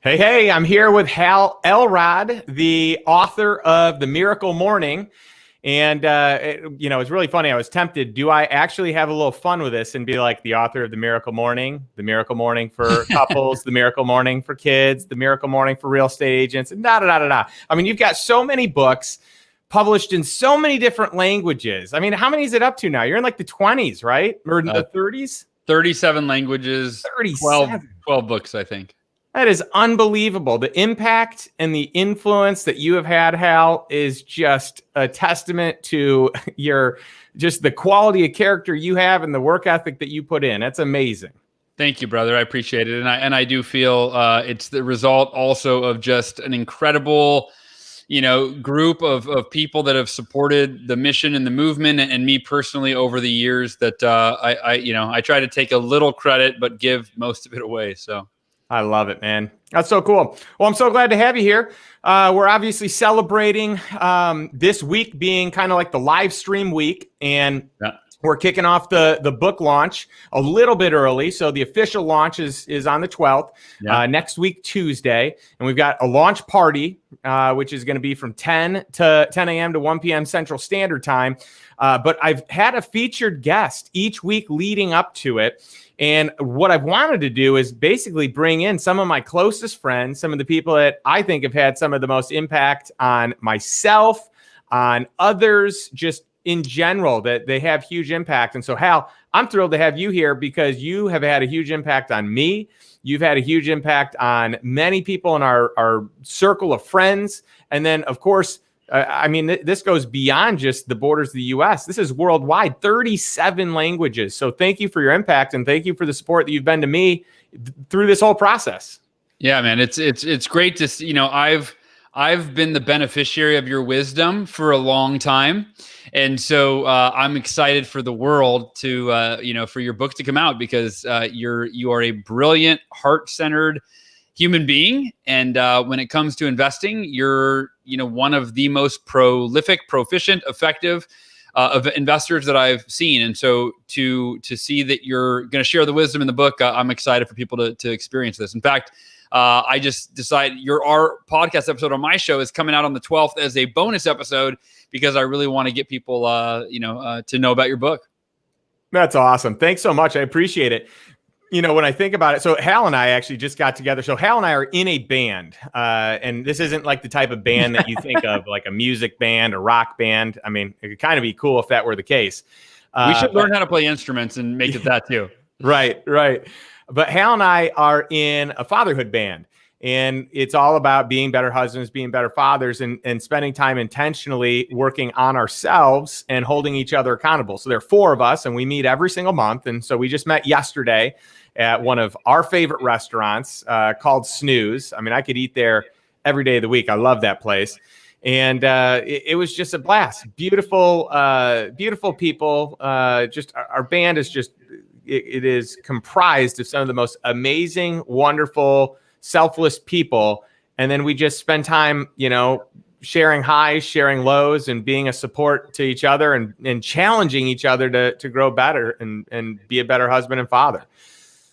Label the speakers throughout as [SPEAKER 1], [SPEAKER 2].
[SPEAKER 1] Hey, I'm here with Hal Elrod, the author of The Miracle Morning. And, it's really funny. I was tempted. Do I actually have a little fun with this and be like the author of The Miracle Morning for couples, The Miracle Morning for kids, The Miracle Morning for real estate agents, and da-da-da-da-da. I mean, you've got so many books published in so many different languages. I mean, how many is it up to now? You're in like the 20s, right? Or in the 30s?
[SPEAKER 2] 37 languages,
[SPEAKER 1] 37.
[SPEAKER 2] 12 books, I think.
[SPEAKER 1] That is unbelievable. The impact and the influence that you have had, Hal, is just a testament to just the quality of character you have and the work ethic that you put in. That's amazing.
[SPEAKER 2] Thank you, brother. I appreciate it. And I do feel it's the result also of just an incredible, group of people that have supported the mission and the movement, and me personally over the years that I try to take a little credit, but give most of it away. So.
[SPEAKER 1] I love it, man. That's so cool. Well, I'm so glad to have you here. We're obviously celebrating this week being kind of like the live stream week, and we're kicking off the book launch a little bit early. So the official launch is on the 12th, next week, Tuesday. And we've got a launch party, which is going to be from 10 a.m. to 1 p.m. Central Standard Time. But I've had a featured guest each week leading up to it. And what I've wanted to do is basically bring in some of my closest friends, some of the people that I think have had some of the most impact on myself, on others, just in general, that they have huge impact. And so, Hal, I'm thrilled to have you here because you have had a huge impact on me. You've had a huge impact on many people in our circle of friends. And then, of course, this goes beyond just the borders of the U.S. This is worldwide, 37 languages. So thank you for your impact, and thank you for the support that you've been to me through this whole process.
[SPEAKER 2] Yeah, man, it's great to see. I've been the beneficiary of your wisdom for a long time, and so I'm excited for the world to for your book to come out, because you are a brilliant, heart-centered human being, and when it comes to investing, you're one of the most prolific, proficient, effective of investors that I've seen. And so to see that you're going to share the wisdom in the book, I'm excited for people to experience this. In fact, I just decided our podcast episode on my show is coming out on the 12th as a bonus episode, because I really want to get people to know about your book.
[SPEAKER 1] That's awesome. Thanks so much. I appreciate it. When I think about it, so Hal and I actually just got together. So Hal and I are in a band, and this isn't like the type of band that you think of, like a music band, a rock band. I mean, it could kind of be cool if that were the case.
[SPEAKER 2] We should learn how to play instruments and make it that too.
[SPEAKER 1] Right. But Hal and I are in a fatherhood band, and it's all about being better husbands, being better fathers, and spending time intentionally working on ourselves and holding each other accountable. So there are 4 of us, and we meet every single month. And so we just met yesterday at one of our favorite restaurants called Snooze. I mean, I could eat there every day of the week. I love that place. And it was just a blast. Beautiful people. Just our band is just, it is comprised of some of the most amazing, wonderful, selfless people. And then we just spend time, sharing highs, sharing lows, and being a support to each other, and challenging each other to grow better and be a better husband and father.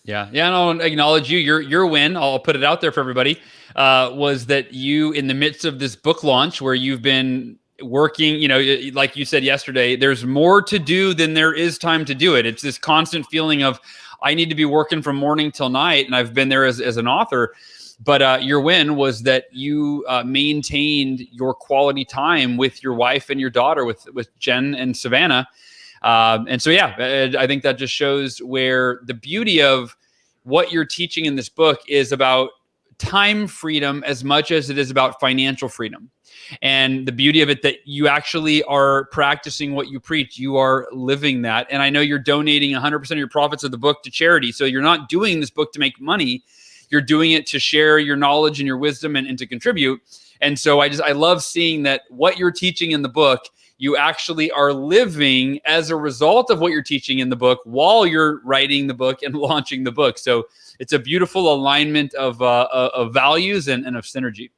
[SPEAKER 2] Yeah. And I'll acknowledge you. Your win, I'll put it out there for everybody, was that you, in the midst of this book launch where you've been working, like you said yesterday, there's more to do than there is time to do it. It's this constant feeling of, I need to be working from morning till night. And I've been there as an author. But your win was that you maintained your quality time with your wife and your daughter, with Jen and Savannah. And so, I think that just shows where the beauty of what you're teaching in this book is about time freedom as much as it is about financial freedom. And the beauty of it, that you actually are practicing what you preach. You are living that. And I know you're donating 100% of your profits of the book to charity. So you're not doing this book to make money. You're doing it to share your knowledge and your wisdom and to contribute. And so I love seeing that what you're teaching in the book, you actually are living as a result of what you're teaching in the book while you're writing the book and launching the book. So it's a beautiful alignment of values and of synergy.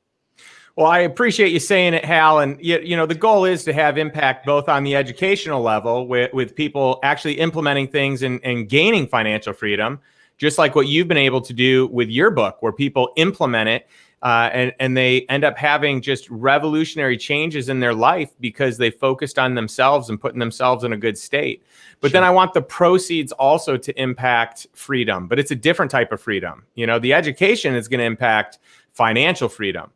[SPEAKER 1] Well, I appreciate you saying it, Hal. And, the goal is to have impact both on the educational level with people actually implementing things and gaining financial freedom, just like what you've been able to do with your book, where people implement it and they end up having just revolutionary changes in their life because they focused on themselves and putting themselves in a good state. But then I want the proceeds also to impact freedom, but it's a different type of freedom. The education is going to impact financial freedom,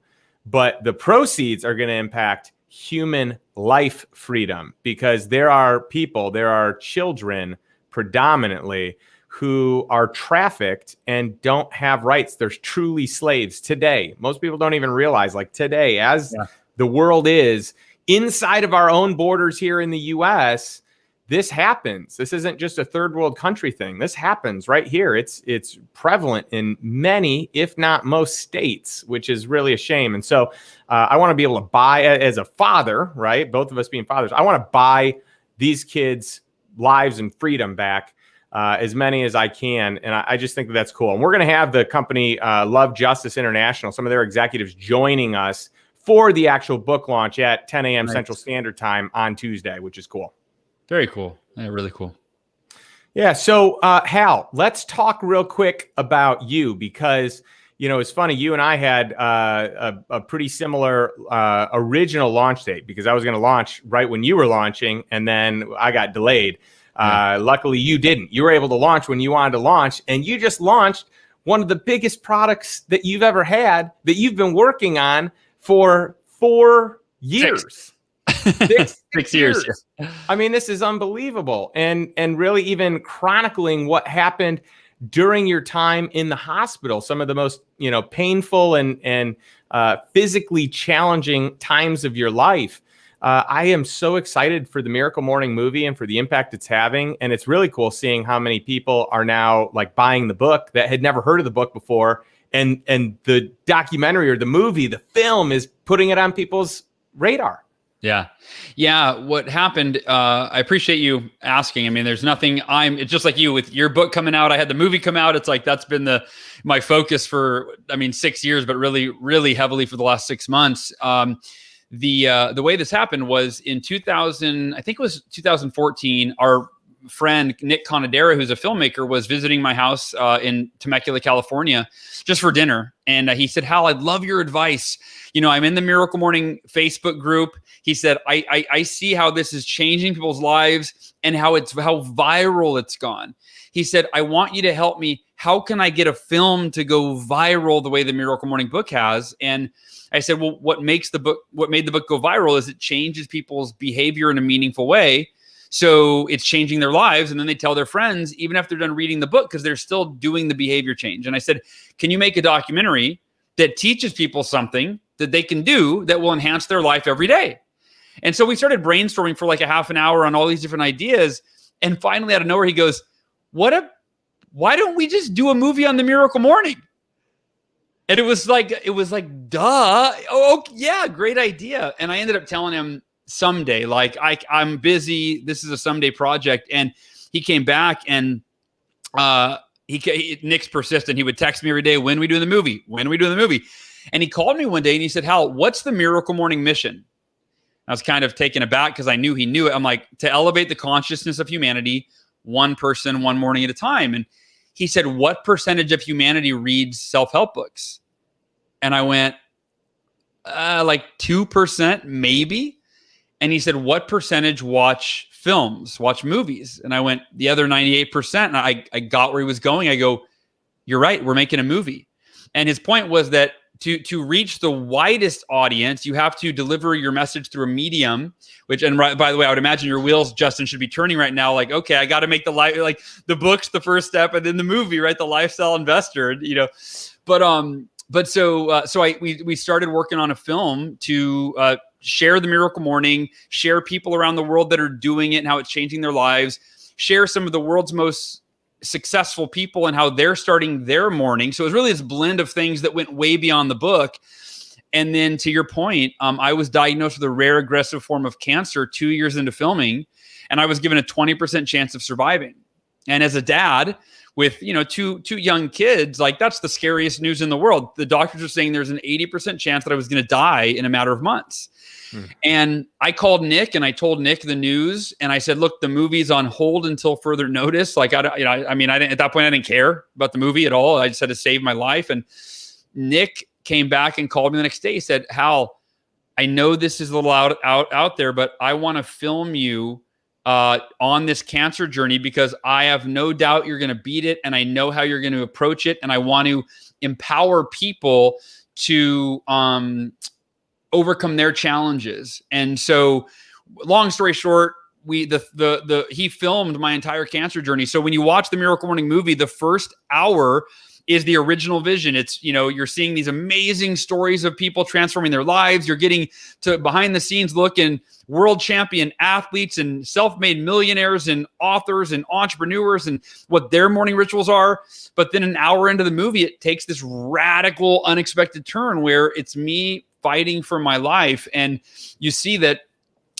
[SPEAKER 1] but the proceeds are going to impact human life freedom, because there are children predominantly who are trafficked and don't have rights. They're truly slaves today. Most people don't even realize, like today, as the world is inside of our own borders here in the US, this happens. This isn't just a third world country thing. This happens right here. It's prevalent in many, if not most states, which is really a shame. And so I want to be able to buy, as a father, right? Both of us being fathers, I want to buy these kids' lives and freedom back, as many as I can. And I just think that's cool. And we're going to have the company Love Justice International, some of their executives joining us for the actual book launch at 10 a.m. Central Standard Time on Tuesday, which is cool.
[SPEAKER 2] Very cool. Yeah, really cool.
[SPEAKER 1] Yeah. So, Hal, let's talk real quick about you, because, it's funny. You and I had a pretty similar original launch date, because I was going to launch right when you were launching, and then I got delayed. Luckily, you didn't. You were able to launch when you wanted to launch, and you just launched one of the biggest products that you've ever had, that you've been working on for 4 years.
[SPEAKER 2] 6 years.
[SPEAKER 1] I mean, this is unbelievable. And really even chronicling what happened during your time in the hospital, some of the most, painful and physically challenging times of your life. I am so excited for the Miracle Morning movie and for the impact it's having. And it's really cool seeing how many people are now like buying the book that had never heard of the book before. And the documentary or the movie, the film, is putting it on people's radar.
[SPEAKER 2] Yeah. What happened, I appreciate you asking. I mean, there's nothing it's just like you with your book coming out. I had the movie come out. It's like, that's been my focus for, 6 years, but really, really heavily for the last 6 months. The way this happened was in 2014, our friend Nick Conadera, who's a filmmaker, was visiting my house in Temecula, California, just for dinner. And he said, Hal, I'd love your advice. I'm in the Miracle Morning Facebook group. He said, I see how this is changing people's lives and how viral it's gone. He said, I want you to help me. How can I get a film to go viral the way the Miracle Morning book has? And I said, well, what made the book go viral is it changes people's behavior in a meaningful way. So it's changing their lives. And then they tell their friends, even after they're done reading the book, because they're still doing the behavior change. And I said, can you make a documentary that teaches people something that they can do that will enhance their life every day? And so we started brainstorming for like a half an hour on all these different ideas. And finally, out of nowhere, he goes, why don't we just do a movie on the Miracle Morning? And it was like, duh. Oh, yeah, great idea. And I ended up telling him, someday, like I'm busy. This is a someday project. And he came back, and Nick's persistent. He would text me every day, when are we doing the movie? When are we doing the movie? And he called me one day and he said, Hal, what's the Miracle Morning mission? I was kind of taken aback because I knew he knew it. I'm like, to elevate the consciousness of humanity, one person, one morning at a time. And he said, what percentage of humanity reads self-help books? And I went, like 2%, maybe. And he said, what percentage watch films, watch movies? And I went, the other 98%. And I got where he was going. I go, you're right. We're making a movie. And his point was that to reach the widest audience, you have to deliver your message through a medium, which, and by the way, I would imagine your wheels, Justin, should be turning right now. Like, okay, I got to make the book's the first step, and then the movie, right? The lifestyle investor, But so we started working on a film to share the Miracle Morning, share people around the world that are doing it and how it's changing their lives, share some of the world's most successful people and how they're starting their morning. So it was really this blend of things that went way beyond the book. And then to your point, I was diagnosed with a rare aggressive form of cancer 2 years into filming, and I was given a 20% chance of surviving. And as a dad, with, two young kids, like that's the scariest news in the world. The doctors are saying there's an 80% chance that I was going to die in a matter of months. And I called Nick and I told Nick the news and I said, look, the movie's on hold until further notice. Like, I didn't, at that point, I didn't care about the movie at all. I just had to save my life. And Nick came back and called me the next day. He said, Hal, I know this is a little out there, but I want to film you on this cancer journey because I have no doubt you're going to beat it. And I know how you're going to approach it. And I want to empower people to, overcome their challenges. And so long story short, he filmed my entire cancer journey. So when you watch the Miracle Morning movie, the first hour is the original vision. It's, you're seeing these amazing stories of people transforming their lives. You're getting to behind the scenes look and world champion athletes and self-made millionaires and authors and entrepreneurs and what their morning rituals are. But then an hour into the movie, it takes this radical, unexpected turn where it's me fighting for my life. And you see that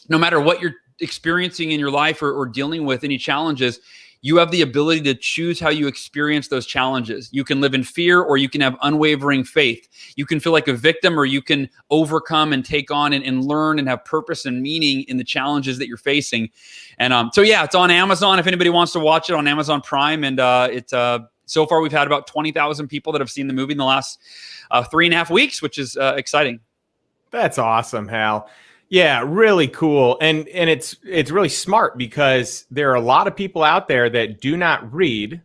[SPEAKER 2] no matter what you're experiencing in your life or dealing with any challenges, you have the ability to choose how you experience those challenges. You can live in fear or you can have unwavering faith. You can feel like a victim or you can overcome and take on and learn and have purpose and meaning in the challenges that you're facing. And it's on Amazon if anybody wants to watch it on Amazon Prime. And so far we've had about 20,000 people that have seen the movie in the last 3.5 weeks, which is exciting. That's
[SPEAKER 1] awesome, Hal. Yeah, really cool. And it's really smart because there are a lot of people out there that do not read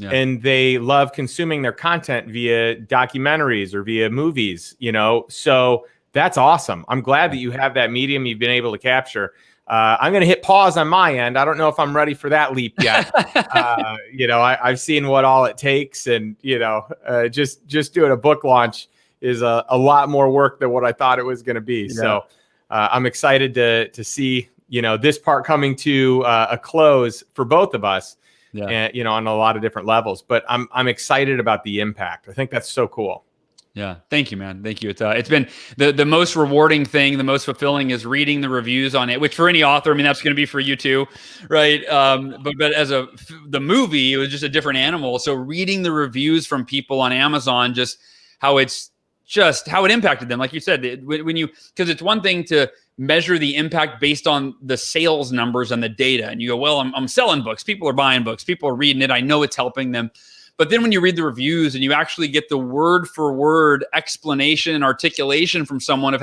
[SPEAKER 1] and they love consuming their content via documentaries or via movies, so that's awesome. I'm glad that you have that medium you've been able to capture. I'm going to hit pause on my end. I don't know if I'm ready for that leap yet. I've seen what all it takes and, just doing a book launch is a lot more work than what I thought it was going to be. Yeah. So I'm excited to see, this part coming to a close for both of us, and, on a lot of different levels. But I'm excited about the impact. I think that's so cool.
[SPEAKER 2] Yeah. Thank you, man. Thank you. It's been the most rewarding thing, the most fulfilling is reading the reviews on it, which for any author, that's going to be for you too. Right. But as the movie, it was just a different animal. So reading the reviews from people on Amazon, just how it impacted them. Like you said, because it's one thing to measure the impact based on the sales numbers and the data. And you go, well, I'm selling books. People are buying books. People are reading it. I know it's helping them. But then when you read the reviews and you actually get the word for word explanation and articulation from someone of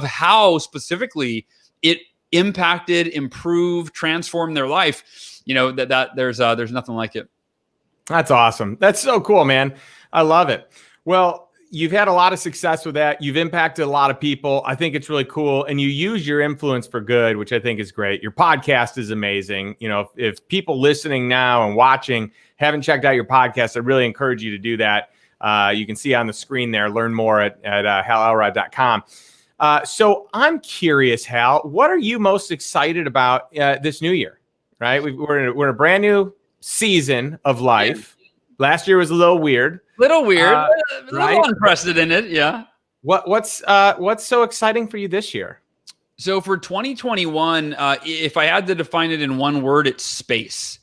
[SPEAKER 2] how specifically it impacted, improved, transformed their life, that there's nothing like it.
[SPEAKER 1] That's awesome. That's so cool, man. I love it. Well, you've had a lot of success with that. You've impacted a lot of people. I think it's really cool. And you use your influence for good, which I think is great. Your podcast is amazing. If people listening now and watching haven't checked out your podcast, I really encourage you to do that. You can see on the screen there, learn more at halelrod.com. So I'm curious, Hal, what are you most excited about this new year, right? We're in a brand new season of life. Yeah. Last year was a little weird.
[SPEAKER 2] A little unprecedented, yeah.
[SPEAKER 1] What's so exciting for you this year?
[SPEAKER 2] So for 2021, if I had to define it in one word, it's space.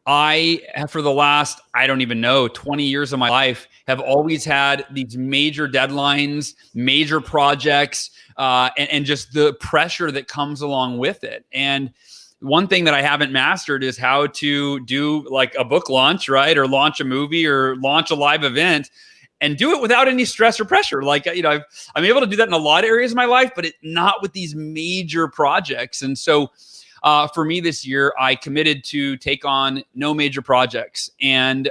[SPEAKER 2] I have, for the last, 20 years of my life, have always had these major deadlines, major projects, and just the pressure that comes along with it. And one thing that I haven't mastered is how to do like a book launch, right? Or launch a movie or launch a live event and do it without any stress or pressure. Like, I'm able to do that in a lot of areas of my life, but not with these major projects. And so for me this year, I committed to take on no major projects. And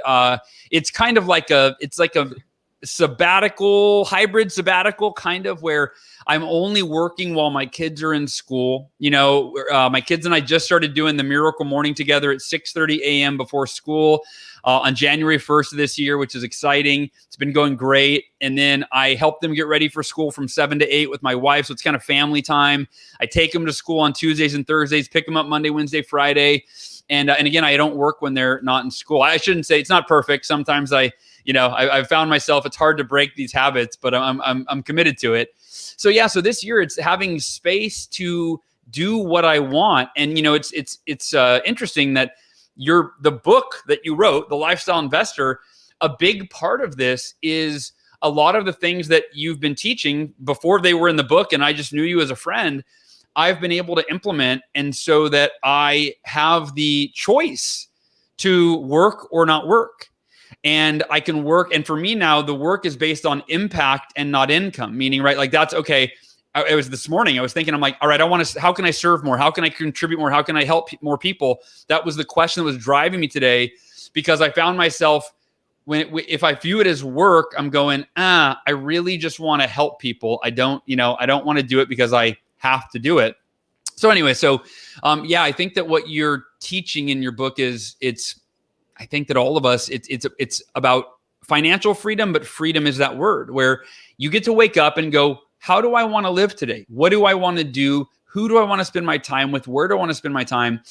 [SPEAKER 2] it's kind of like a hybrid sabbatical kind of where I'm only working while my kids are in school. My kids and I just started doing the Miracle Morning together at 6:30 a.m. before school on January 1st of this year, which is exciting. It's been going great. And then I help them get ready for school from 7 to 8 with my wife. So it's kind of family time. I take them to school on Tuesdays and Thursdays, pick them up Monday, Wednesday, Friday. And again, I don't work when they're not in school. I shouldn't say it's not perfect. Sometimes I've found myself, it's hard to break these habits, but I'm committed to it. So this year it's having space to do what I want. And, it's interesting that the book that you wrote, The Lifestyle Investor, a big part of this is a lot of the things that you've been teaching before they were in the book, and I just knew you as a friend, I've been able to implement, and so that I have the choice to work or not work. And I can work. And for me now, the work is based on impact and not income, meaning, right, like that's okay. It was this morning, I was thinking, I'm like, all right, how can I serve more? How can I contribute more? How can I help more people? That was the question that was driving me today, because I found myself, if I view it as work, I'm going, I really just want to help people. I don't want to do it because I have to do it. So anyway, I think that what you're teaching in your book I think that all of us, it's about financial freedom, but freedom is that word where you get to wake up and go, how do I want to live today? What do I want to do? Who do I want to spend my time with? Where do I want to spend my time?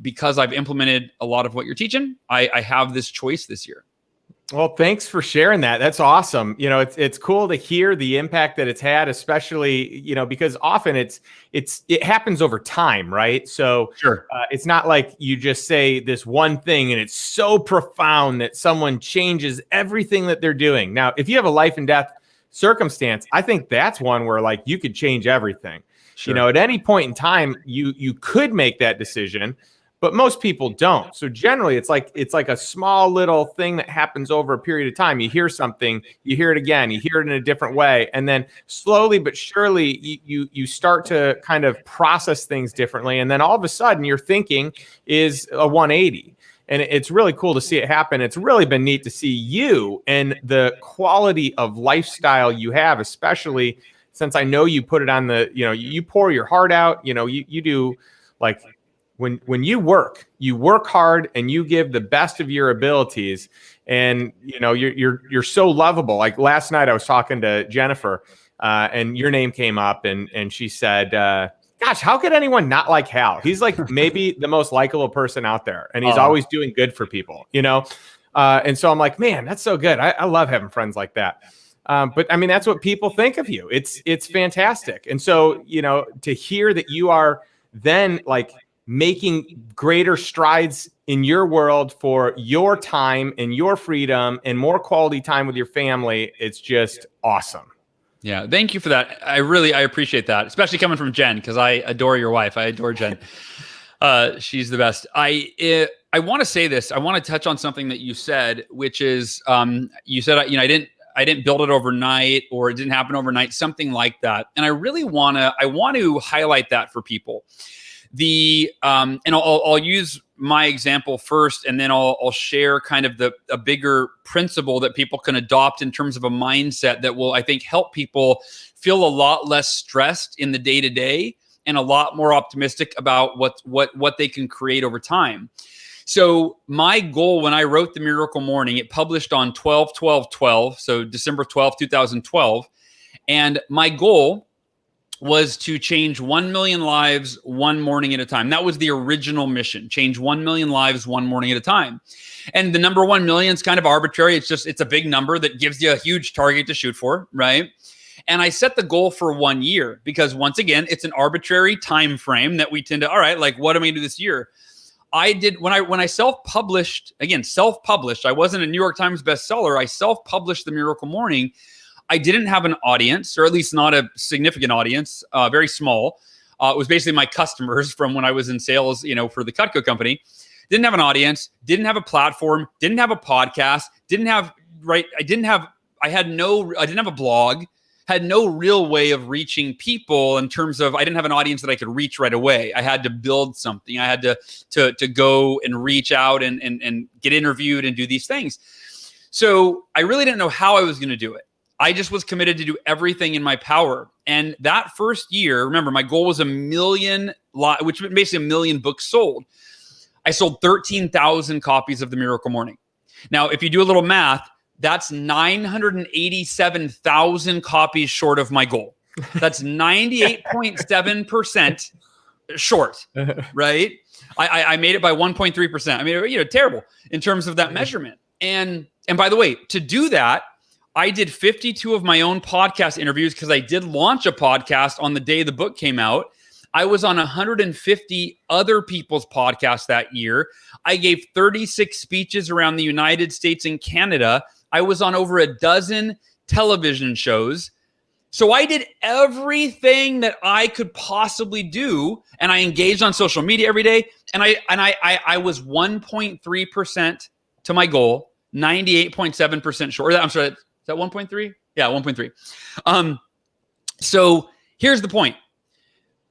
[SPEAKER 2] Because I've implemented a lot of what you're teaching, I have this choice this year.
[SPEAKER 1] Well, thanks for sharing that. That's awesome. It's cool to hear the impact that it's had, especially, because often it happens over time, right? So
[SPEAKER 2] sure.
[SPEAKER 1] It's not like you just say this one thing and it's so profound that someone changes everything that they're doing. Now, if you have a life and death circumstance, I think that's one where like you could change everything. Sure. At any point in time, you could make that decision, but most people don't. So generally, it's like a small little thing that happens over a period of time. You hear something, you hear it again, you hear it in a different way, and then slowly but surely, you start to kind of process things differently, and then all of a sudden, your thinking is a 180. And it's really cool to see it happen. It's really been neat to see you and the quality of lifestyle you have, especially since I know you put it on you pour your heart out. You do like. When you work hard and you give the best of your abilities, and you're so lovable. Like last night I was talking to Jennifer and your name came up and she said, gosh, how could anyone not like Hal? He's like maybe the most likable person out there, and he's always doing good for people, and so I'm like, man, that's so good. I love having friends like that. But I mean, that's what people think of you. It's fantastic. And so, to hear that you are then like making greater strides in your world for your time and your freedom and more quality time with your family, it's just awesome.
[SPEAKER 2] Yeah. Thank you for that. I appreciate that, especially coming from Jen, because I adore your wife. I adore Jen. She's the best. I want to say this. I want to touch on something that you said, which is, you said, I didn't build it overnight, or it didn't happen overnight, something like that. And I want to highlight that for people. And I'll use my example first, and then I'll share kind of a bigger principle that people can adopt in terms of a mindset that will, I think, help people feel a lot less stressed in the day-to-day and a lot more optimistic about what they can create over time. So my goal when I wrote The Miracle Morning, it published on 12/12/12, so December 12th, 2012. And my goal was to change 1 million lives one morning at a time. That was the original mission, change 1 million lives one morning at a time. And the number 1 million is kind of arbitrary. It's a big number that gives you a huge target to shoot for, right? And I set the goal for 1 year because, once again, it's an arbitrary time frame that we tend to, all right, like, what am I going to do this year? I did when I self-published, I wasn't a New York Times bestseller. I self-published The Miracle Morning. I didn't have an audience, or at least not a significant audience, very small. It was basically my customers from when I was in sales, for the Cutco company. Didn't have an audience, didn't have a platform, didn't have a podcast, I didn't have a blog, had no real way of reaching people in terms of, I didn't have an audience that I could reach right away. I had to build something. I had to go and reach out and get interviewed and do these things. So I really didn't know how I was going to do it. I just was committed to do everything in my power. And that first year, remember, my goal was 1 million, which was basically 1 million books sold. I sold 13,000 copies of The Miracle Morning. Now, if you do a little math, that's 987,000 copies short of my goal. That's 98.7% short, right? I made it by 1.3%. I mean, terrible in terms of that measurement. And by the way, to do that, I did 52 of my own podcast interviews because I did launch a podcast on the day the book came out. I was on 150 other people's podcasts that year. I gave 36 speeches around the United States and Canada. I was on over a dozen television shows. So I did everything that I could possibly do, and I engaged on social media every day. And I was 1.3% to my goal, 98.7% short. I'm sorry, is that 1.3? Yeah, 1.3. So here's the point.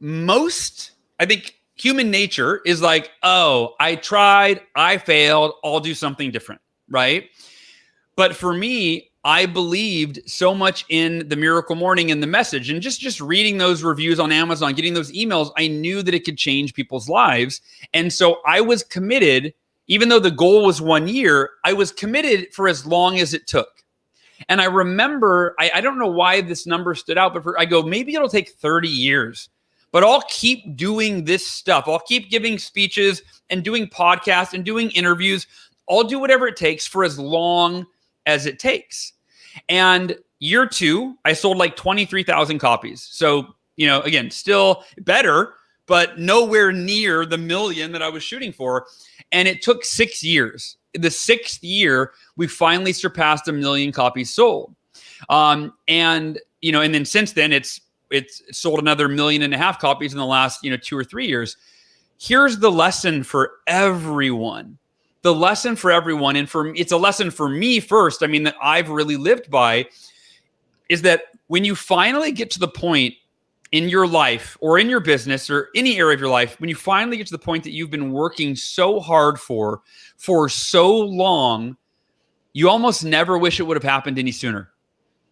[SPEAKER 2] I think human nature is like, oh, I tried, I failed, I'll do something different, right? But for me, I believed so much in the Miracle Morning and the message, and just reading those reviews on Amazon, getting those emails, I knew that it could change people's lives. And so I was committed, even though the goal was 1 year, I was committed for as long as it took. And I remember, I don't know why this number stood out, but I go, maybe it'll take 30 years, but I'll keep doing this stuff. I'll keep giving speeches and doing podcasts and doing interviews. I'll do whatever it takes for as long as it takes. And year 2, I sold like 23,000 copies. So, again, still better, but nowhere near the million that I was shooting for. And it took 6 years. The 6th year, we finally surpassed 1 million copies sold. And then since then it's sold another 1.5 million copies in the last, 2 or 3 years. Here's the lesson for everyone. The lesson for everyone, and it's a lesson for me first, that I've really lived by, is that when you finally get to the point in your life or in your business or any area of your life, when you finally get to the point that you've been working so hard for so long, you almost never wish it would have happened any sooner.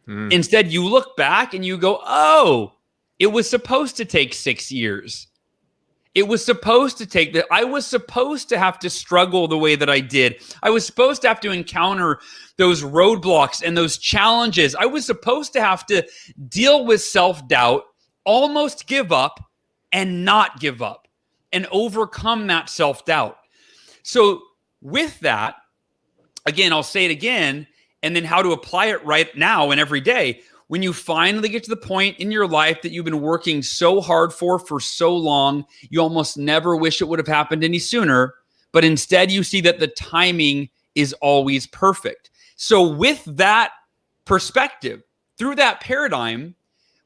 [SPEAKER 2] Instead, you look back and you go, oh, it was supposed to take 6 years. It was supposed to take that. I was supposed to have to struggle the way that I did. I was supposed to have to encounter those roadblocks and those challenges. I was supposed to have to deal with self-doubt, almost give up, and not give up, and overcome that self-doubt. So with that, again, I'll say it again, and then how to apply it right now and every day. When you finally get to the point in your life that you've been working so hard for so long, you almost never wish it would have happened any sooner, but instead you see that the timing is always perfect. So with that perspective, through that paradigm,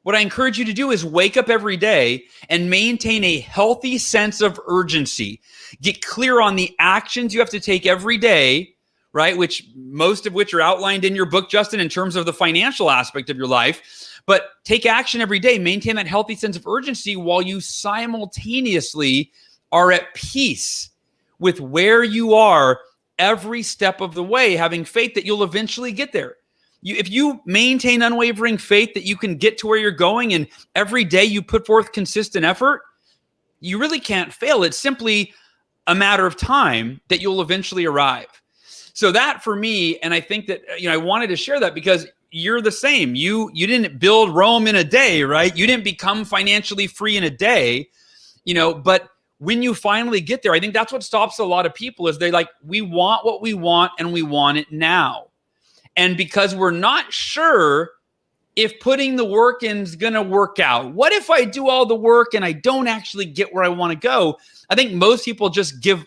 [SPEAKER 2] what I encourage you to do is wake up every day and maintain a healthy sense of urgency. Get clear on the actions you have to take every day, right? Most of which are outlined in your book, Justin, in terms of the financial aspect of your life. But take action every day. Maintain that healthy sense of urgency while you simultaneously are at peace with where you are every step of the way, having faith that you'll eventually get there. If you maintain unwavering faith that you can get to where you're going, and every day you put forth consistent effort, you really can't fail. It's simply a matter of time that you'll eventually arrive. So that for me, and I think that, I wanted to share that because you're the same. You didn't build Rome in a day, right? You didn't become financially free in a day, but when you finally get there, I think that's what stops a lot of people is they're like, we want what we want and we want it now. And because we're not sure if putting the work in is going to work out. What if I do all the work and I don't actually get where I want to go? I think most people just give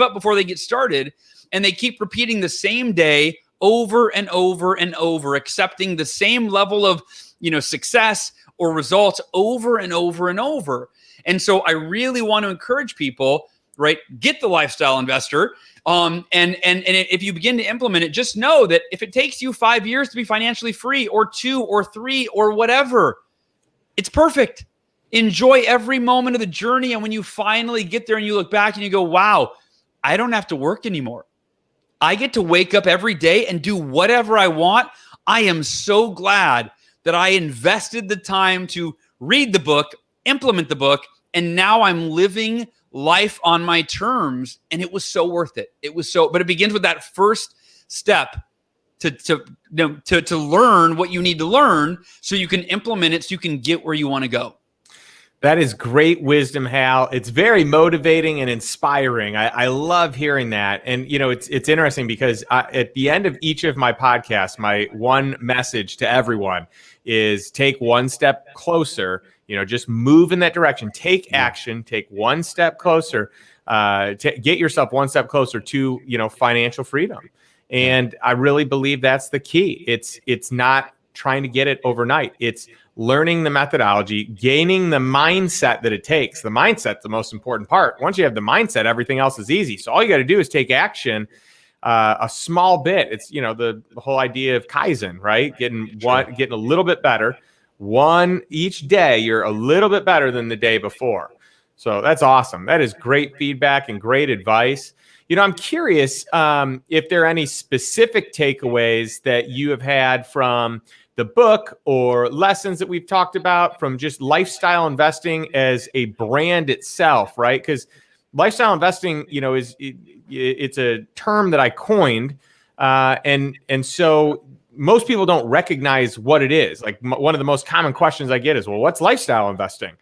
[SPEAKER 2] up before they get started. And they keep repeating the same day over and over and over, accepting the same level of, success or results over and over and over. And so I really want to encourage people, right? Get the lifestyle investor. And if you begin to implement it, just know that if it takes you 5 years to be financially free, or 2 or 3 or whatever, it's perfect. Enjoy every moment of the journey. And when you finally get there and you look back and you go, wow, I don't have to work anymore. I get to wake up every day and do whatever I want. I am so glad that I invested the time to read the book, implement the book, and now I'm living life on my terms. And it was so worth it. But it begins with that first step to learn what you need to learn so you can implement it so you can get where you want to go.
[SPEAKER 1] That is great wisdom, Hal. It's very motivating and inspiring. I love hearing that. And, it's interesting because at the end of each of my podcasts, my one message to everyone is take one step closer, just move in that direction, take action, take one step closer, get yourself one step closer to, financial freedom. And I really believe that's the key. It's not trying to get it overnight. It's learning the methodology, gaining the mindset that it takes. The mindset's the most important part. Once you have the mindset, everything else is easy. So all you got to do is take action a small bit. It's, the whole idea of Kaizen, right? Getting a little bit better. One each day, you're a little bit better than the day before. So that's awesome. That is great feedback and great advice. I'm curious if there are any specific takeaways that you have had from the book or lessons that we've talked about from just lifestyle investing as a brand itself, right? Because lifestyle investing, it's a term that I coined, and so most people don't recognize what it is. Like one of the most common questions I get is, well, what's lifestyle investing?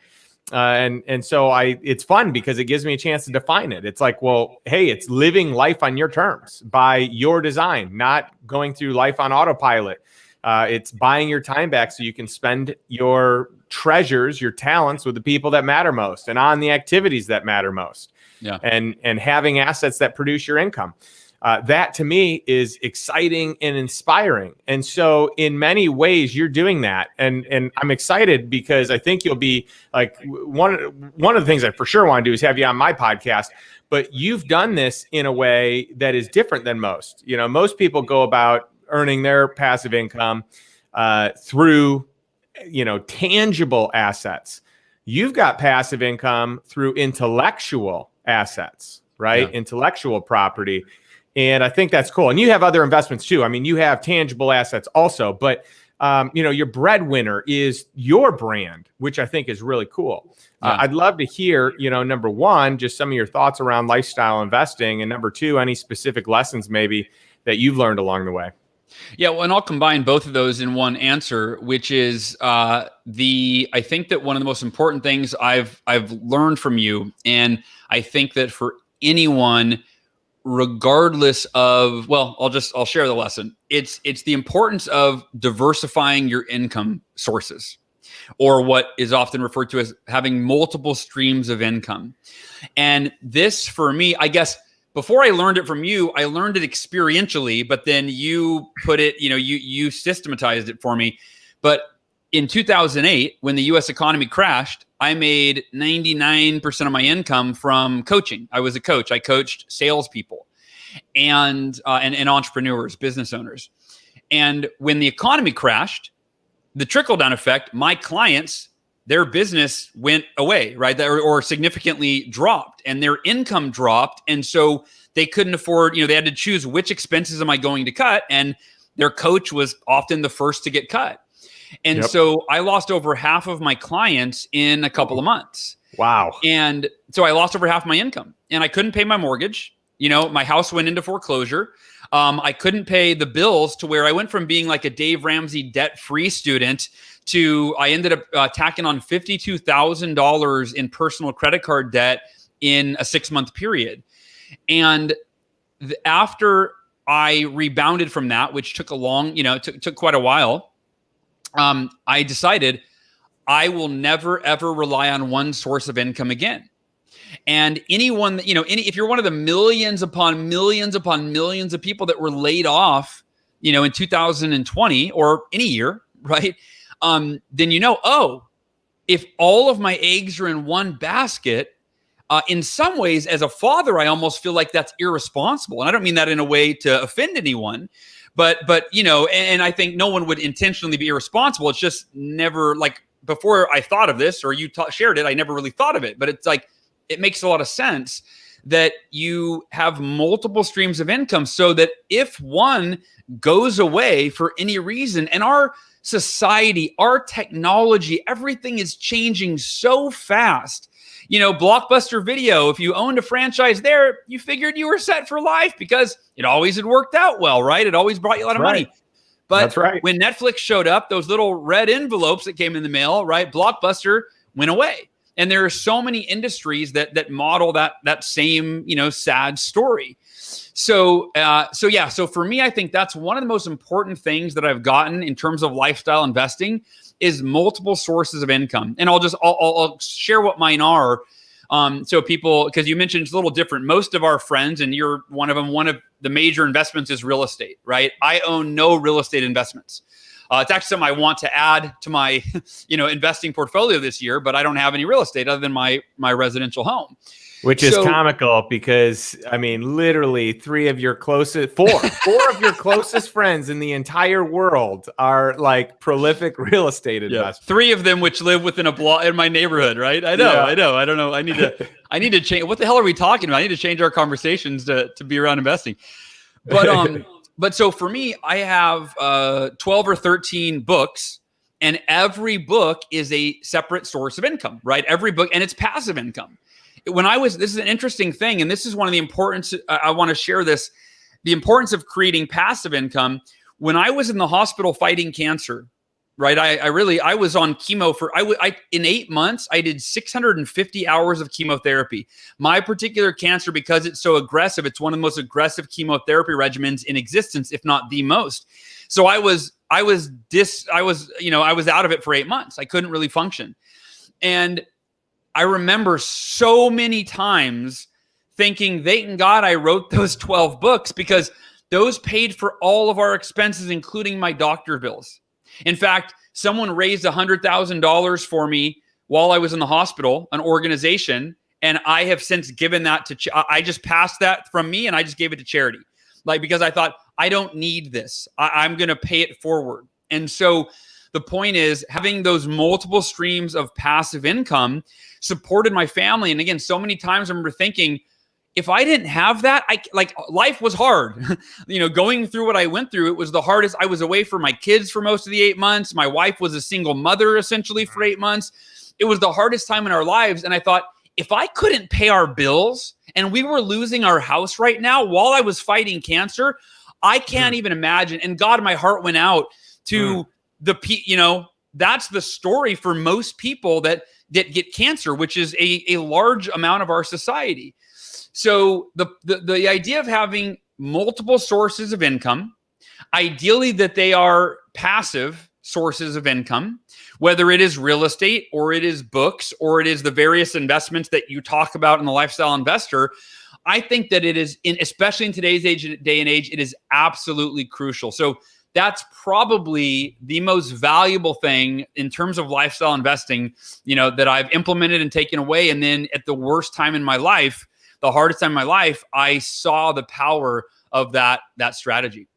[SPEAKER 1] And so it's fun because it gives me a chance to define it. It's like, well, hey, it's living life on your terms by your design, not going through life on autopilot. It's buying your time back so you can spend your treasures, your talents with the people that matter most and on the activities that matter most. Yeah. And having assets that produce your income. That to me is exciting and inspiring. And so in many ways you're doing that. And I'm excited because I think you'll be like one of the things I for sure want to do is have you on my podcast, but you've done this in a way that is different than most. Most people go about earning their passive income through, tangible assets. You've got passive income through intellectual assets, right? Yeah. Intellectual property. And I think that's cool. And you have other investments too. I mean, you have tangible assets also, but your breadwinner is your brand, which I think is really cool. Yeah. I'd love to hear, number one, just some of your thoughts around lifestyle investing. And number two, any specific lessons maybe that you've learned along the way.
[SPEAKER 2] Yeah, well, and I'll combine both of those in one answer, which is I think that one of the most important things I've learned from you, and I think that for anyone, regardless of, well, I'll share the lesson. It's the importance of diversifying your income sources, or what is often referred to as having multiple streams of income. And this, for me, I guess, before I learned it from you, I learned it experientially, but then you put it, you systematized it for me. But in 2008, when the US economy crashed, I made 99% of my income from coaching. I was a coach. I coached salespeople and entrepreneurs, business owners. And when the economy crashed, the trickle-down effect, my clients, their business went away, right? Or significantly dropped, and their income dropped. And so they couldn't afford, they had to choose which expenses am I going to cut? And their coach was often the first to get cut. And so I lost over half of my clients in a couple of months.
[SPEAKER 1] Wow.
[SPEAKER 2] And so I lost over half my income, and I couldn't pay my mortgage. My house went into foreclosure. I couldn't pay the bills, to where I went from being like a Dave Ramsey debt-free student to I ended up tacking on $52,000 in personal credit card debt in a 6-month period. And after I rebounded from that, which took took quite a while, I decided I will never, ever rely on one source of income again. And anyone, if you're one of the millions upon millions upon millions of people that were laid off, in 2020 or any year, right? Then if all of my eggs are in one basket, in some ways, as a father, I almost feel like that's irresponsible. And I don't mean that in a way to offend anyone, but and I think no one would intentionally be irresponsible. It's just never, like, before I thought of this, or you shared it, I never really thought of it. But it's like, it makes a lot of sense that you have multiple streams of income, so that if one goes away for any reason, and our society, our technology, everything is changing so fast. Blockbuster Video, if you owned a franchise there, you figured you were set for life because it always had worked out well, right? It always brought you a lot of money. But when Netflix showed up, those little red envelopes that came in the mail, right? Blockbuster went away. And there are so many industries that model that same, sad story. So for me, I think that's one of the most important things that I've gotten in terms of lifestyle investing is multiple sources of income. And I'll share what mine are. So people, because you mentioned it's a little different. Most of our friends, and you're one of them, one of the major investments is real estate, right? I own no real estate investments. It's actually something I want to add to my, investing portfolio this year, but I don't have any real estate other than my residential home.
[SPEAKER 1] Which is comical because, literally four of your closest friends in the entire world are like prolific real estate investors.
[SPEAKER 2] 3 of them which live within a block in my neighborhood, right? I know. I don't know. I need to change. What the hell are we talking about? I need to change our conversations to be around investing. But so for me, I have 12 or 13 books, and every book is a separate source of income, right? Every book, and it's passive income. This is an interesting thing, and this is one of the importance, I want to share this, the importance of creating passive income. When I was in the hospital fighting cancer, right, I was on chemo in 8 months, I did 650 hours of chemotherapy. My particular cancer, because it's so aggressive, it's one of the most aggressive chemotherapy regimens in existence, if not the most. So I was out of it for 8 months. I couldn't really function. And I remember so many times thinking, thank God I wrote those 12 books, because those paid for all of our expenses, including my doctor bills. In fact, someone raised $100,000 for me while I was in the hospital, an organization, and I have since given that to, I just passed that from me and I just gave it to charity. Because I thought, I don't need this. I'm going to pay it forward. And so the point is, having those multiple streams of passive income supported my family. And again, so many times I remember thinking, if I didn't have that, life was hard. Going through what I went through, it was the hardest. I was away from my kids for most of the 8 months. My wife was a single mother essentially for 8 months. It was the hardest time in our lives. And I thought, if I couldn't pay our bills and we were losing our house right now while I was fighting cancer, I can't even imagine. And God, my heart went out to that's the story for most people that get cancer, which is a large amount of our society. So the idea of having multiple sources of income, ideally that they are passive sources of income, whether it is real estate or it is books or it is the various investments that you talk about in the Lifestyle Investor, I think that it is, especially in today's day and age, it is absolutely crucial. So that's probably the most valuable thing in terms of lifestyle investing, that I've implemented and taken away. And then at the worst time in my life, the hardest time in my life, I saw the power of that strategy.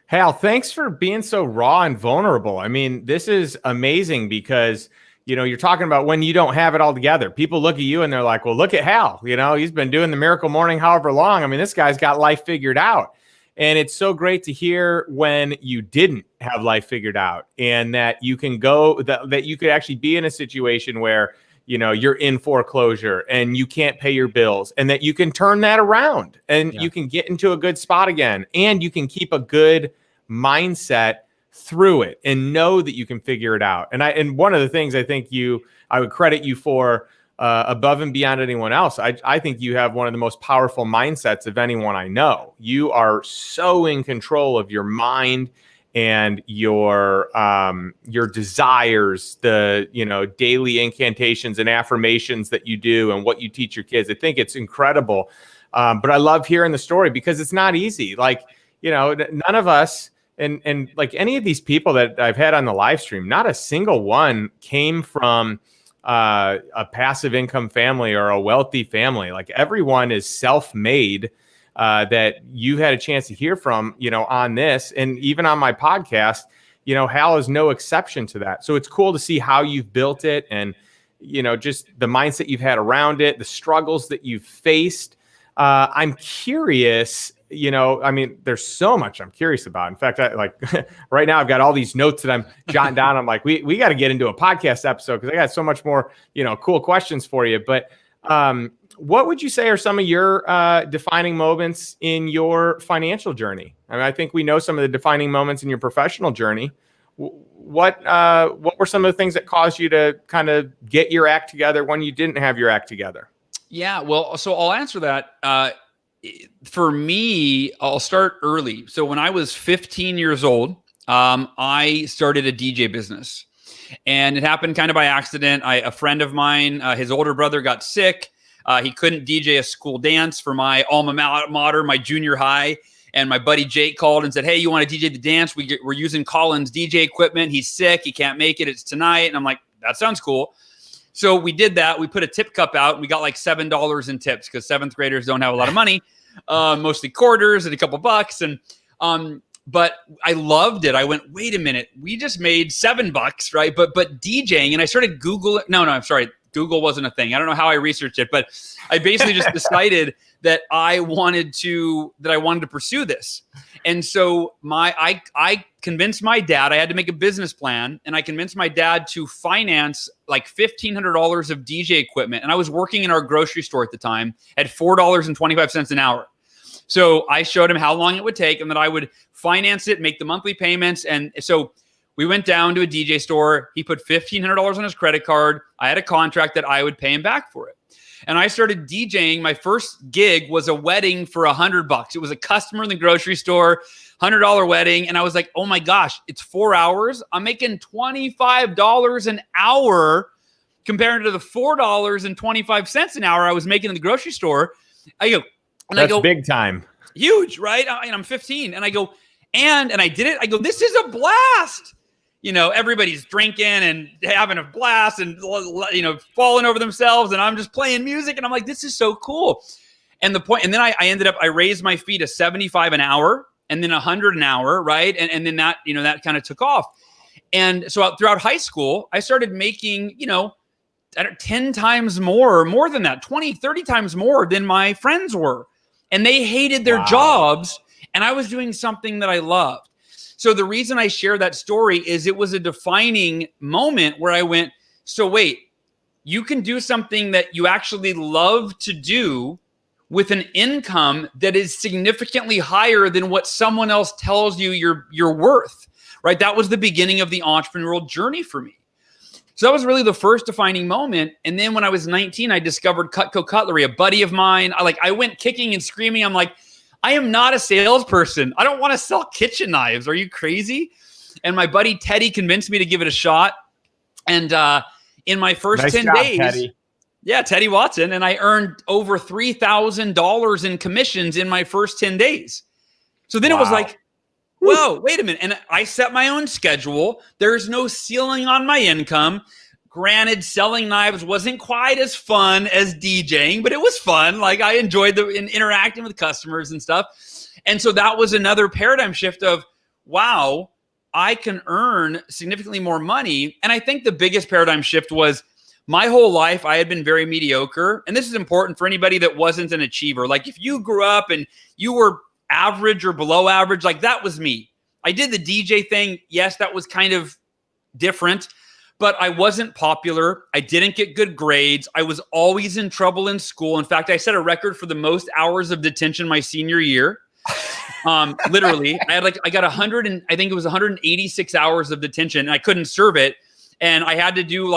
[SPEAKER 1] Hal, thanks for being so raw and vulnerable. This is amazing because, you're talking about when you don't have it all together. People look at you and they're like, well, look at Hal. He's been doing the Miracle Morning however long. This guy's got life figured out. And it's so great to hear when you didn't have life figured out and that you can that you could actually be in a situation where, you're in foreclosure and you can't pay your bills and that you can turn that around and you can get into a good spot again and you can keep a good mindset through it and know that you can figure it out. And one of the things I think I would credit you for above and beyond anyone else, I think you have one of the most powerful mindsets of anyone I know. You are so in control of your mind and your desires, the daily incantations and affirmations that you do and what you teach your kids. I think it's incredible. But I love hearing the story because it's not easy. None of us and like any of these people that I've had on the live stream, not a single one came from a passive income family or a wealthy family. Like everyone is self-made. That you've had a chance to hear from, on this and even on my podcast, Hal is no exception to that. So it's cool to see how you've built it and, just the mindset you've had around it, the struggles that you've faced. I'm curious, there's so much I'm curious about. In fact, right now I've got all these notes that I'm jotting down. I'm like, we got to get into a podcast episode because I got so much more, cool questions for you. But, what would you say are some of your defining moments in your financial journey? I think we know some of the defining moments in your professional journey. What were some of the things that caused you to kind of get your act together when you didn't have your act together?
[SPEAKER 2] Yeah, well, so I'll answer that. For me, I'll start early. So when I was 15 years old, I started a DJ business. And it happened kind of by accident. A friend of mine, his older brother got sick. He couldn't DJ a school dance for my alma mater, my junior high. And my buddy Jake called and said, hey, you want to DJ the dance? We're using Colin's DJ equipment. He's sick. He can't make it. It's tonight. And I'm like, that sounds cool. So we did that. We put a tip cup out. And we got like $7 in tips because 7th graders don't have a lot of money, mostly quarters and a couple bucks. And but I loved it. I went, wait a minute, we just made $7, right? But DJing, and I started Googling. No, I'm sorry. Google wasn't a thing. I don't know how I researched it, but I basically just decided that I wanted to pursue this. And so I convinced my dad. I had to make a business plan, and I convinced my dad to finance like $1,500 of DJ equipment. And I was working in our grocery store at the time at $4.25 an hour. So I showed him how long it would take and that I would finance it, make the monthly payments. And so we went down to a DJ store. He put $1,500 on his credit card. I had a contract that I would pay him back for it. And I started DJing. My first gig was a wedding for $100. It was a customer in the grocery store, $100 wedding. And I was like, oh my gosh, it's 4 hours. I'm making $25 an hour compared to the $4.25 an hour I was making in the grocery store.
[SPEAKER 1] That's big time.
[SPEAKER 2] Huge, right? And I'm 15. And I go, and I did it. I go, this is a blast. Everybody's drinking and having a blast and, falling over themselves. And I'm just playing music. And I'm like, this is so cool. And then I raised my fee to $75 an hour and then $100 an hour. Right. And then that, that kind of took off. And so throughout high school, I started making, 10 times more than that, 20, 30 times more than my friends were. And they hated their jobs. And I was doing something that I loved. So the reason I share that story is it was a defining moment where I went, so wait, you can do something that you actually love to do with an income that is significantly higher than what someone else tells you you're worth, right? That was the beginning of the entrepreneurial journey for me. So that was really the first defining moment. And then when I was 19, I discovered Cutco Cutlery, a buddy of mine. I went kicking and screaming. I'm like, I am not a salesperson. I don't want to sell kitchen knives. Are you crazy? And my buddy Teddy convinced me to give it a shot. And in my first 10 days, Teddy. Yeah, Teddy Watson. And I earned over $3,000 in commissions in my first 10 days. So then it was like, whoa, wait a minute. And I set my own schedule. There's no ceiling on my income. Granted, selling knives wasn't quite as fun as DJing, but it was fun. Like I enjoyed interacting with customers and stuff. And so that was another paradigm shift of, wow, I can earn significantly more money. And I think the biggest paradigm shift was my whole life, I had been very mediocre. And this is important for anybody that wasn't an achiever. Like if you grew up and you were average or below average, like that was me. I did the DJ thing. Yes, that was kind of different, but I wasn't popular. I didn't get good grades. I was always in trouble in school. In fact, I set a record for the most hours of detention my senior year. Literally, I got 100 and I think it was 186 hours of detention and I couldn't serve it. And I had to do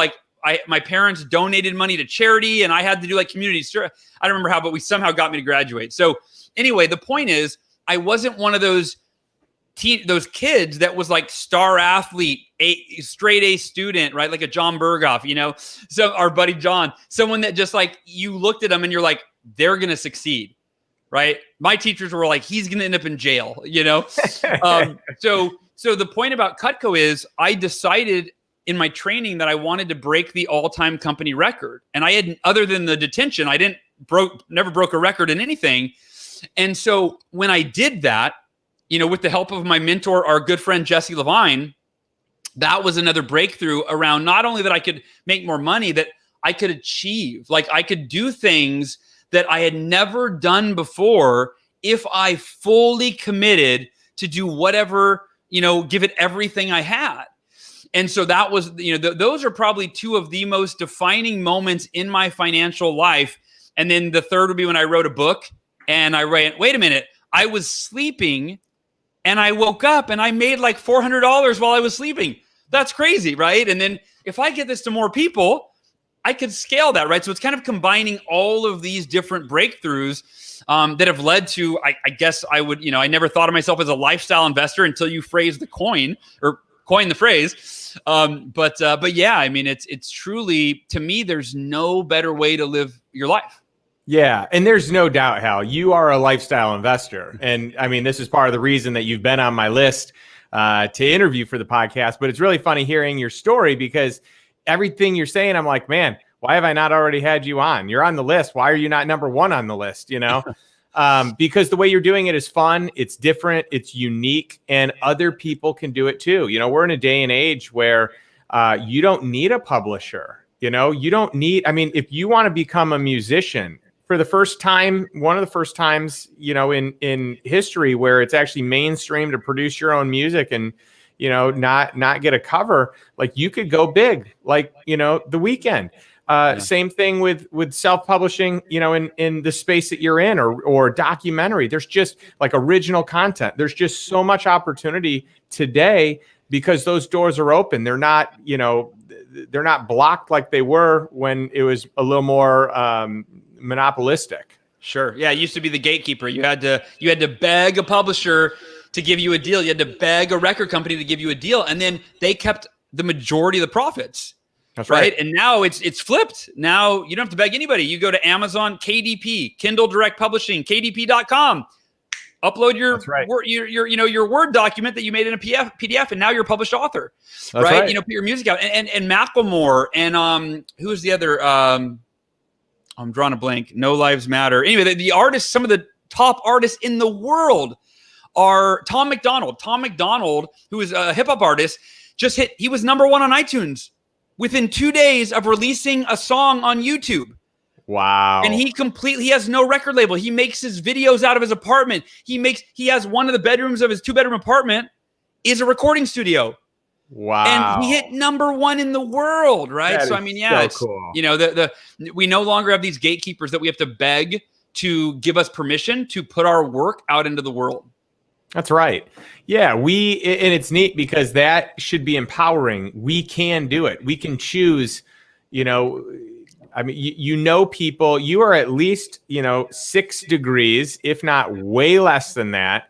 [SPEAKER 2] my parents donated money to charity and I had to do community. I don't remember how, but we somehow got me to graduate. So anyway, the point is I wasn't one of those kids that was like star athlete, straight A student, right? Like a John Berghoff, so our buddy John, someone that just you looked at them and you're like, they're going to succeed, right? My teachers were like, he's going to end up in jail, So the point about Cutco is I decided in my training that I wanted to break the all-time company record. And I had, other than the detention, I never broke a record in anything. And so when I did that, with the help of my mentor, our good friend, Jesse Levine, that was another breakthrough around not only that I could make more money, that I could achieve, I could do things that I had never done before if I fully committed to do whatever, give it everything I had. And so that was, those are probably two of the most defining moments in my financial life. And then the third would be when I wrote a book and I ran, wait a minute, I was sleeping and I woke up and I made like $400 while I was sleeping. That's crazy, right? And then if I get this to more people, I could scale that, right? So it's kind of combining all of these different breakthroughs that have led to, I guess I would, I never thought of myself as a lifestyle investor until you phrased the coin or coined the phrase. But yeah, I mean, it's truly, to me, there's no better way to live your life.
[SPEAKER 1] Yeah. And there's no doubt, Hal, you are a lifestyle investor. And I mean, this is part of the reason that you've been on my list to interview for the podcast. But it's really funny hearing your story, because everything you're saying, I'm like, man, why have I not already had you on? You're on the list. Why are you not number one on the list? Because the way you're doing it is fun. It's different. It's unique, and other people can do it too. We're in a day and age where you don't need a publisher. You don't need, if you want to become a musician for the first time, one of the first times, in history where it's actually mainstream to produce your own music and, not get a cover, like you could go big, like, The Weeknd. Same thing with self-publishing, in the space that you're in, or documentary. There's just like original content. There's just so much opportunity today because those doors are open. They're not, they're not blocked like they were when it was a little more monopolistic.
[SPEAKER 2] Sure. Yeah. It used to be the gatekeeper. You had to beg a publisher to give you a deal. You had to beg a record company to give you a deal. And then they kept the majority of the profits.
[SPEAKER 1] That's right.
[SPEAKER 2] And now it's flipped. Now you don't have to beg anybody. You go to Amazon, KDP, Kindle Direct Publishing, KDP.com. Upload your your Word document that you made in a PDF, and now you're a published author.
[SPEAKER 1] That's right.
[SPEAKER 2] Put your music out. And Macklemore and who is the other? I'm drawing a blank. No Lives Matter. Anyway, the artists, some of the top artists in the world are Tom McDonald. Tom McDonald, who is a hip hop artist, he was number one on iTunes within 2 days of releasing a song on YouTube.
[SPEAKER 1] Wow.
[SPEAKER 2] And he has no record label. He makes his videos out of his apartment. He has one of the bedrooms of his 2-bedroom apartment is a recording studio.
[SPEAKER 1] Wow.
[SPEAKER 2] And he hit number one in the world, right?
[SPEAKER 1] That
[SPEAKER 2] so I mean, yeah,
[SPEAKER 1] it's cool.
[SPEAKER 2] We no longer have these gatekeepers that we have to beg to give us permission to put our work out into the world.
[SPEAKER 1] That's right. Yeah, and it's neat because that should be empowering. We can do it. We can choose, people, you are at least, 6 degrees, if not way less than that,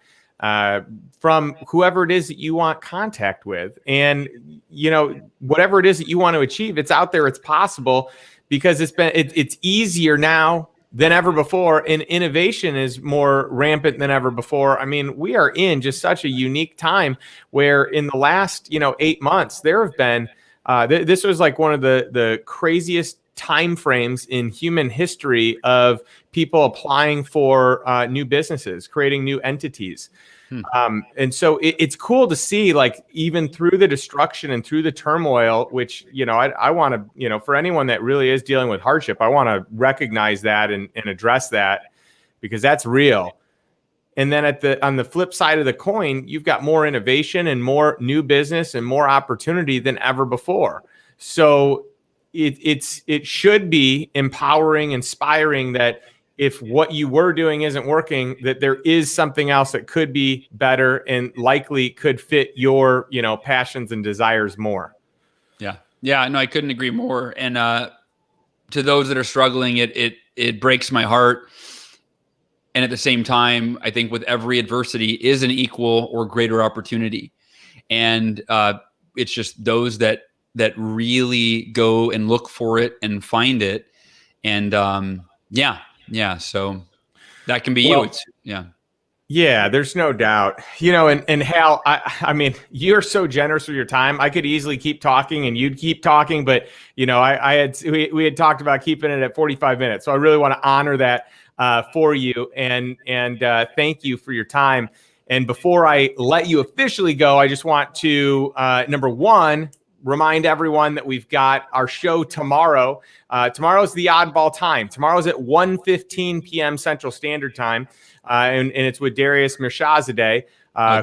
[SPEAKER 1] from whoever it is that you want contact with. And, whatever it is that you want to achieve, it's out there, it's possible, because it's easier now than ever before, and innovation is more rampant than ever before. I mean, we are in just such a unique time where in the last, 8 months, there have been, this was like one of the craziest time frames in human history of people applying for new businesses, creating new entities. And so it's cool to see, like, even through the destruction and through the turmoil, which, I want to, for anyone that really is dealing with hardship, I want to recognize that and address that, because that's real. And then on the flip side of the coin, you've got more innovation and more new business and more opportunity than ever before. So it should be empowering, inspiring that if what you were doing isn't working, that there is something else that could be better and likely could fit your, passions and desires more. Yeah.
[SPEAKER 2] Yeah. No, I couldn't agree more. And to those that are struggling, it breaks my heart. And at the same time, I think with every adversity is an equal or greater opportunity. And it's just those that really go and look for it and find it. And yeah. So that can be you.
[SPEAKER 1] Yeah, there's no doubt. And Hal, I mean, you're so generous with your time. I could easily keep talking and you'd keep talking, but we had talked about keeping it at 45 minutes. So I really want to honor that for you and thank you for your time. And before I let you officially go, I just want to number one, remind everyone that we've got our show tomorrow. Tomorrow's the oddball time. Tomorrow's at 1:15 p.m. Central Standard Time, and it's with Darius Mirshahzadeh.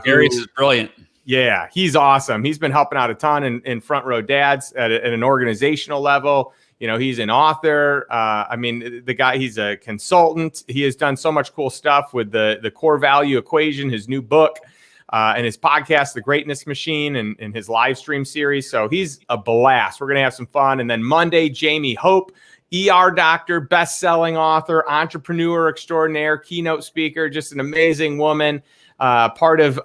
[SPEAKER 2] Darius is brilliant.
[SPEAKER 1] Yeah, he's awesome. He's been helping out a ton in Front Row Dads at an organizational level. He's an author. The guy, he's a consultant. He has done so much cool stuff with the core value equation, his new book. and his podcast, The Greatness Machine, and his live stream series. So he's a blast. We're going to have some fun. And then Monday, Jamie Hope, ER doctor, best-selling author, entrepreneur extraordinaire, keynote speaker, just an amazing woman, part of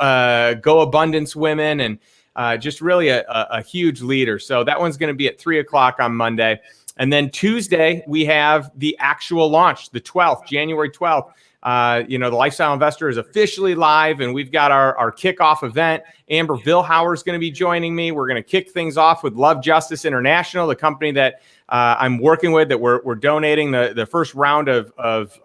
[SPEAKER 1] Go Abundance Women, and just really a huge leader. So that one's going to be at 3:00 on Monday. And then Tuesday, we have the actual launch, the 12th, January 12th. The Lifestyle Investor is officially live, and we've got our kickoff event. Amber Vilhauer is going to be joining me. We're going to kick things off with Love Justice International, the company that I'm working with, that we're donating the first round of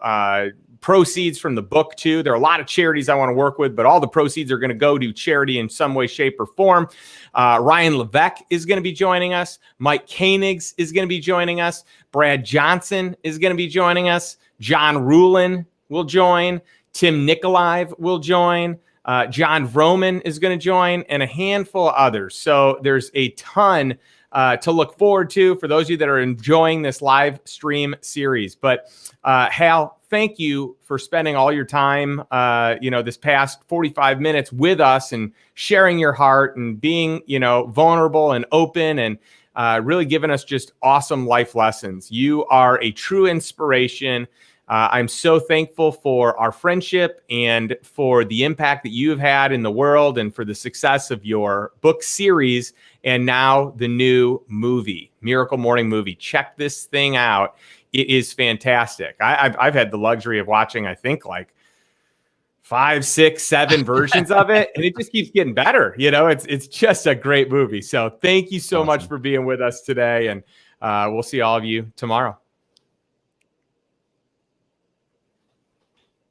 [SPEAKER 1] proceeds from the book to. There are a lot of charities I want to work with, but all the proceeds are going to go to charity in some way, shape, or form. Ryan Levesque is going to be joining us. Mike Koenigs is going to be joining us. Brad Johnson is going to be joining us. John Rulin will join. Tim Nikolaev will join. John Vroman is going to join, and a handful of others. So there's a ton to look forward to for those of you that are enjoying this live stream series. But Hal, thank you for spending all your time, this past 45 minutes with us and sharing your heart and being, vulnerable and open and really giving us just awesome life lessons. You are a true inspiration. I'm so thankful for our friendship and for the impact that you have had in the world and for the success of your book series and now the new movie, Miracle Morning movie. Check this thing out. It is fantastic. I've had the luxury of watching, I think, like 5, 6, 7 versions of it, and it just keeps getting better. It's just a great movie. So thank you so much for being with us today, and we'll see all of you tomorrow.